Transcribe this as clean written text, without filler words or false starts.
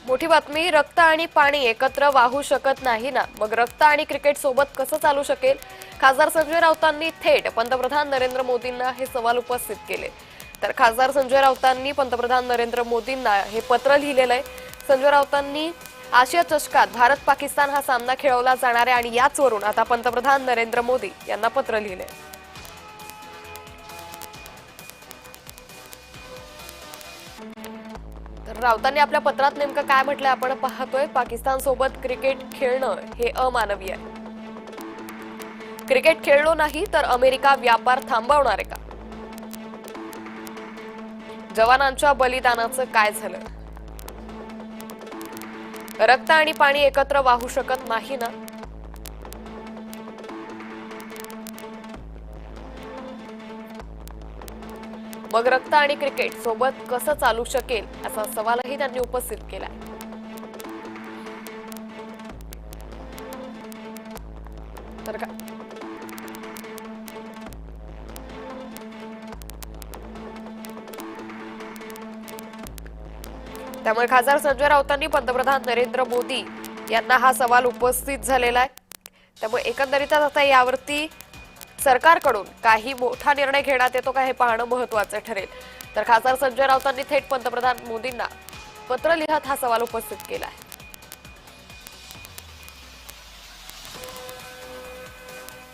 मोठी बातमी, रक्त आणि पाणी एकत्र वाहू शकत नाही ना, मग रक्त आणि क्रिकेट सोबत कसं चालू शकेल? खासदार संजय राऊतांनी थेट पंतप्रधान नरेंद्र मोदींना हे सवाल उपस्थित केले. तर खासदार संजय राऊतांनी पंतप्रधान नरेंद्र मोदींना हे पत्र लिहिलेलं आहे. संजय राऊतांनी आशिया चषकात भारत पाकिस्तान हा सामना खेळवला जाणार आहे आणि याचवरून आता पंतप्रधान नरेंद्र मोदी यांना पत्र लिहिलंय. तर राऊतांनी आपल्या पत्रात नेमकं काय म्हटलंय आपण पाहतोय. पाकिस्तान सोबत क्रिकेट खेळणं हे अमानवीय आहे. क्रिकेट खेळलो नाही तर अमेरिका व्यापार थांबवणार आहे का? जवानांच्या बलिदानाचं काय झालं? रक्त आणि पाणी एकत्र वाहू शकत नाही ना? मग रक्त आणि क्रिकेट सोबत कसं चालू शकेल असा सवालही त्यांनी उपस्थित केलाय. तर त्यामुळे खासदार संजय राऊतांनी पंतप्रधान नरेंद्र मोदी यांना हा सवाल उपस्थित झालेला आहे. त्यामुळे एकंदरीतच आता यावरती सरकारकडून काही मोठा निर्णय घेण्यात येतो का हे पाहणं महत्त्वाचं ठरेल. तर खासदार संजय राऊतांनी थेट पंतप्रधान मोदींना पत्र लिहत हा सवाल उपस्थित केला आहे.